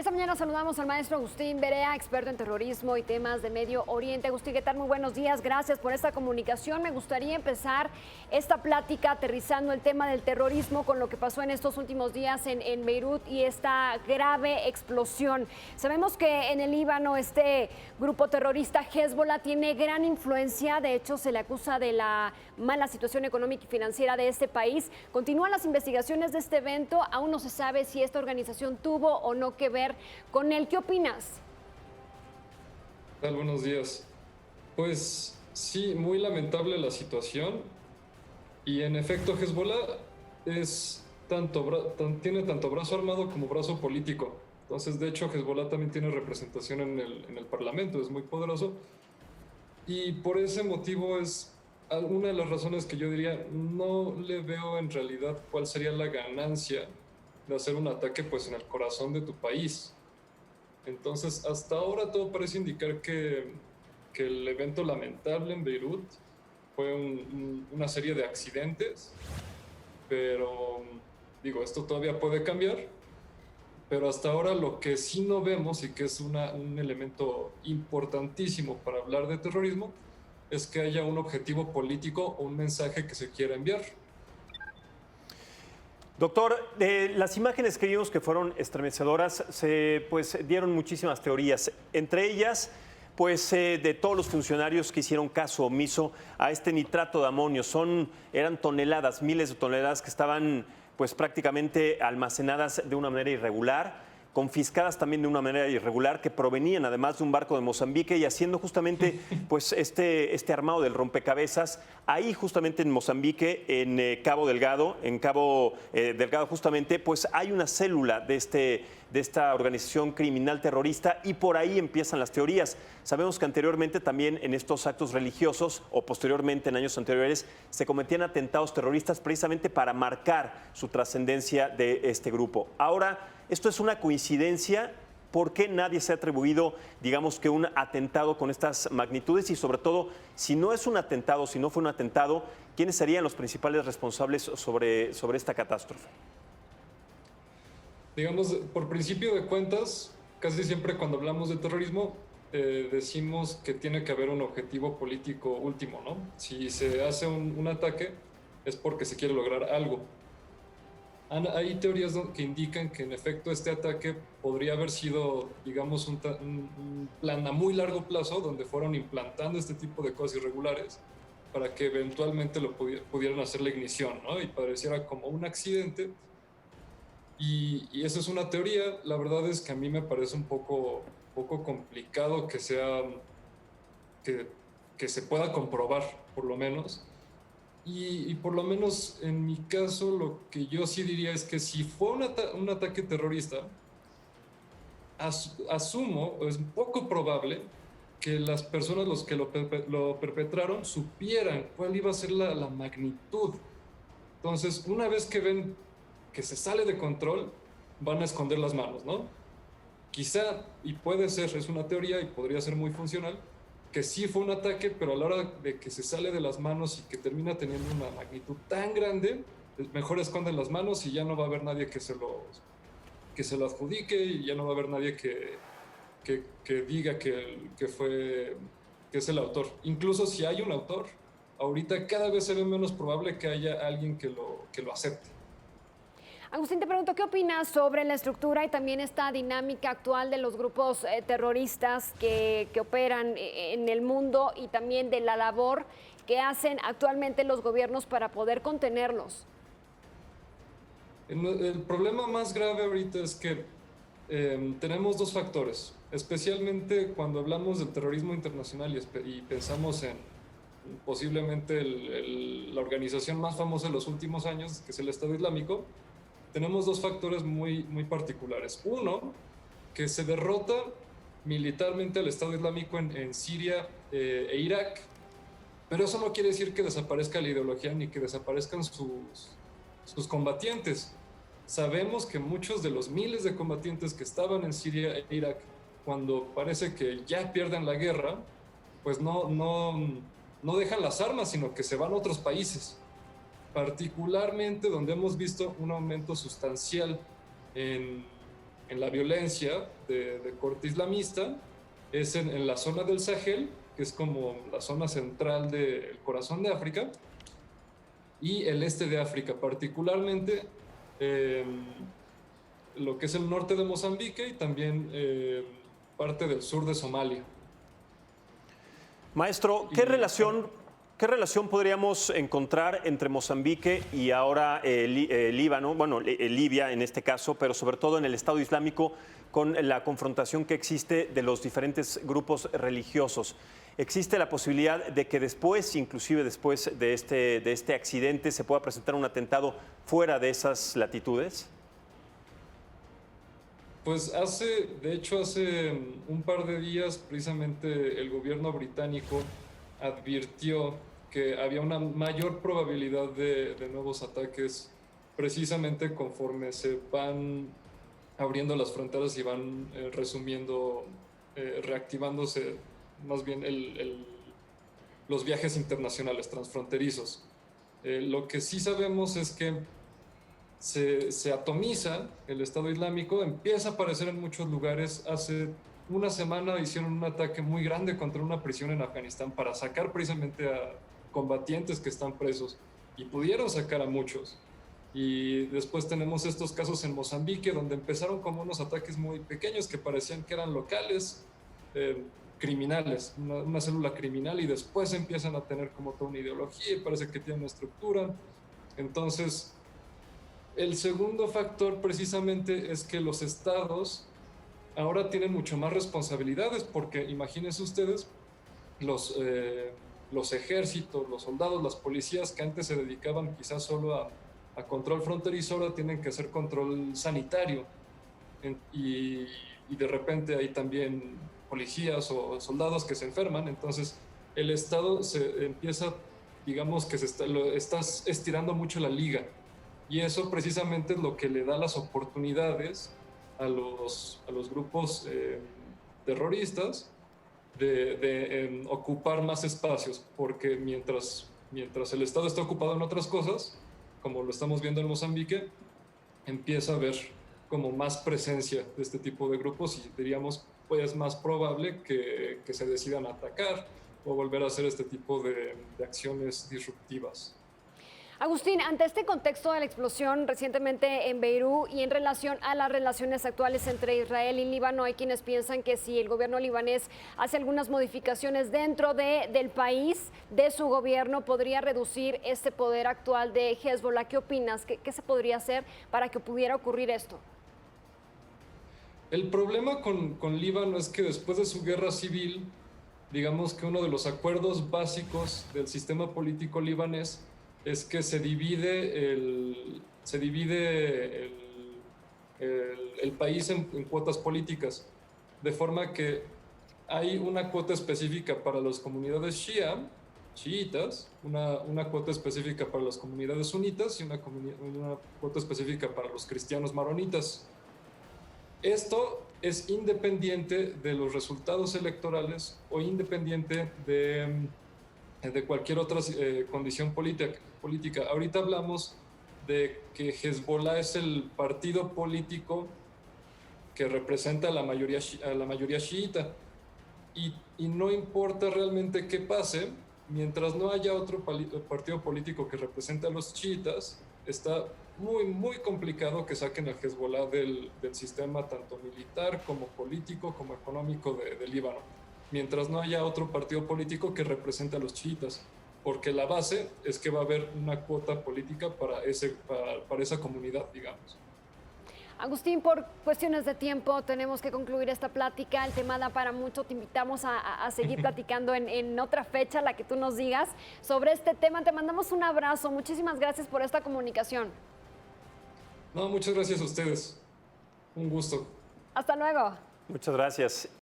Esta mañana saludamos al maestro Agustín Berea, experto en terrorismo y temas de Medio Oriente. Agustín, ¿qué tal? Muy buenos días, gracias por esta comunicación. Me gustaría empezar esta plática aterrizando el tema del terrorismo con lo que pasó en estos últimos días en Beirut y esta grave explosión. Sabemos que en el Líbano este grupo terrorista Hezbollah tiene gran influencia, de hecho se le acusa de la mala situación económica y financiera de este país. Continúan las investigaciones de este evento, aún no se sabe si esta organización tuvo o no que ver con él. ¿Qué opinas? ¿Qué tal? Buenos días. Pues sí, muy lamentable la situación y en efecto Hezbollah es tiene tanto brazo armado como brazo político. Entonces, de hecho, Hezbollah también tiene representación en el Parlamento, es muy poderoso y por ese motivo es una de las razones que yo diría no le veo en realidad cuál sería la ganancia de hacer un ataque pues en el corazón de tu país. Entonces, hasta ahora todo parece indicar que el evento lamentable en Beirut fue una serie de accidentes, pero digo, esto todavía puede cambiar, pero hasta ahora lo que sí no vemos y que es un elemento importantísimo para hablar de terrorismo es que haya un objetivo político o un mensaje que se quiera enviar. Doctor, las imágenes que vimos que fueron estremecedoras, pues dieron muchísimas teorías, entre ellas pues de todos los funcionarios que hicieron caso omiso a este nitrato de amonio. Eran toneladas, miles de toneladas que estaban pues prácticamente almacenadas de una manera irregular, confiscadas también de una manera irregular, que provenían además de un barco de Mozambique y haciendo justamente pues este armado del rompecabezas ahí justamente en Mozambique, en Cabo Delgado, Delgado justamente, pues hay una célula de esta organización criminal terrorista y por ahí empiezan las teorías. Sabemos que anteriormente también en estos actos religiosos o posteriormente en años anteriores se cometían atentados terroristas precisamente para marcar su trascendencia de este grupo. Ahora, esto es una coincidencia. ¿Por qué nadie se ha atribuido, digamos, que un atentado con estas magnitudes? Y sobre todo, si no es un atentado, si no fue un atentado, ¿quiénes serían los principales responsables sobre esta catástrofe? Digamos, por principio de cuentas, casi siempre cuando hablamos de terrorismo, decimos que tiene que haber un objetivo político último, ¿no? Si se hace un ataque es porque se quiere lograr algo. Hay teorías que indican que en efecto este ataque podría haber sido, digamos, un plan a muy largo plazo donde fueron implantando este tipo de cosas irregulares para que eventualmente pudieran hacer la ignición, ¿no? Y pareciera como un accidente. Y esa es una teoría. La verdad es que a mí me parece un poco complicado que se pueda comprobar, por lo menos. Y por lo menos en mi caso, lo que yo sí diría es que si fue un ataque terrorista, asumo, o es poco probable, que las personas los que lo perpetraron supieran cuál iba a ser la magnitud. Entonces, una vez que ven que se sale de control, van a esconder las manos, ¿no? Quizá, y puede ser, es una teoría y podría ser muy funcional, que sí fue un ataque, pero a la hora de que se sale de las manos y que termina teniendo una magnitud tan grande, mejor esconden las manos y ya no va a haber nadie que se lo adjudique y ya no va a haber nadie que diga que es el autor. Incluso si hay un autor, ahorita cada vez se ve menos probable que haya alguien que lo acepte. Agustín, te pregunto, ¿qué opinas sobre la estructura y también esta dinámica actual de los grupos terroristas que operan en el mundo y también de la labor que hacen actualmente los gobiernos para poder contenerlos? El problema más grave ahorita es que tenemos dos factores, especialmente cuando hablamos del terrorismo internacional y pensamos en posiblemente la organización más famosa de los últimos años, que es el Estado Islámico. Tenemos dos factores muy particulares. Uno, que se derrota militarmente al Estado Islámico en Siria e Irak, pero eso no quiere decir que desaparezca la ideología ni que desaparezcan sus combatientes. Sabemos que muchos de los miles de combatientes que estaban en Siria e Irak, cuando parece que ya pierden la guerra, pues no dejan las armas, sino que se van a otros países. Particularmente donde hemos visto un aumento sustancial en en la violencia de corte islamista es en la zona del Sahel, que es como la zona central del corazón de África, y el este de África, particularmente lo que es el norte de Mozambique y también parte del sur de Somalia. Maestro, ¿qué relación podríamos encontrar entre Mozambique y ahora Líbano, bueno, Libia en este caso, pero sobre todo en el Estado Islámico con la confrontación que existe de los diferentes grupos religiosos? ¿Existe la posibilidad de que después, inclusive después de este accidente, se pueda presentar un atentado fuera de esas latitudes? Pues hace un par de días, precisamente el gobierno británico advirtió que había una mayor probabilidad de nuevos ataques, precisamente conforme se van abriendo las fronteras y van reactivándose más bien los viajes internacionales transfronterizos. Lo que sí sabemos es que se atomiza el Estado Islámico, empieza a aparecer en muchos lugares. Hace una semana hicieron un ataque muy grande contra una prisión en Afganistán para sacar precisamente a combatientes que están presos, y pudieron sacar a muchos. Y después tenemos estos casos en Mozambique, donde empezaron como unos ataques muy pequeños que parecían que eran locales, criminales, una célula criminal, y después empiezan a tener como toda una ideología y parece que tienen una estructura. Entonces, el segundo factor precisamente es que los estados ahora tienen mucho más responsabilidades, porque imagínense ustedes los ejércitos, los soldados, las policías que antes se dedicaban quizás solo a control fronterizo, ahora tienen que hacer control sanitario. Y de repente hay también policías o soldados que se enferman. Entonces el Estado se empieza, digamos que estás estirando mucho la liga. Y eso precisamente es lo que le da las oportunidades a los grupos terroristas de ocupar más espacios, porque mientras el Estado está ocupado en otras cosas, como lo estamos viendo en Mozambique, empieza a haber como más presencia de este tipo de grupos, y diríamos, pues es más probable que se decidan atacar o volver a hacer este tipo de acciones disruptivas. Agustín, ante este contexto de la explosión recientemente en Beirut y en relación a las relaciones actuales entre Israel y Líbano, hay quienes piensan que si el gobierno libanés hace algunas modificaciones dentro del país, de su gobierno, podría reducir este poder actual de Hezbollah. ¿Qué opinas? ¿Qué se podría hacer para que pudiera ocurrir esto? El problema con Líbano es que después de su guerra civil, digamos que uno de los acuerdos básicos del sistema político libanés es que se divide el país en cuotas políticas, de forma que hay una cuota específica para las comunidades chiitas, una cuota específica para las comunidades sunitas y una cuota específica para los cristianos maronitas. Esto es independiente de los resultados electorales o independiente de cualquier otra condición política. Ahorita hablamos de que Hezbollah es el partido político que representa a la mayoría chiita, y no importa realmente qué pase, mientras no haya otro partido político que represente a los chiitas, está muy, muy complicado que saquen a Hezbollah del sistema tanto militar como político como económico de Líbano, mientras no haya otro partido político que represente a los chiitas, porque la base es que va a haber una cuota política para esa comunidad, digamos. Agustín, por cuestiones de tiempo tenemos que concluir esta plática. El tema da para mucho. Te invitamos a seguir platicando en otra fecha, la que tú nos digas, sobre este tema. Te mandamos un abrazo. Muchísimas gracias por esta comunicación. No, muchas gracias a ustedes. Un gusto. Hasta luego. Muchas gracias.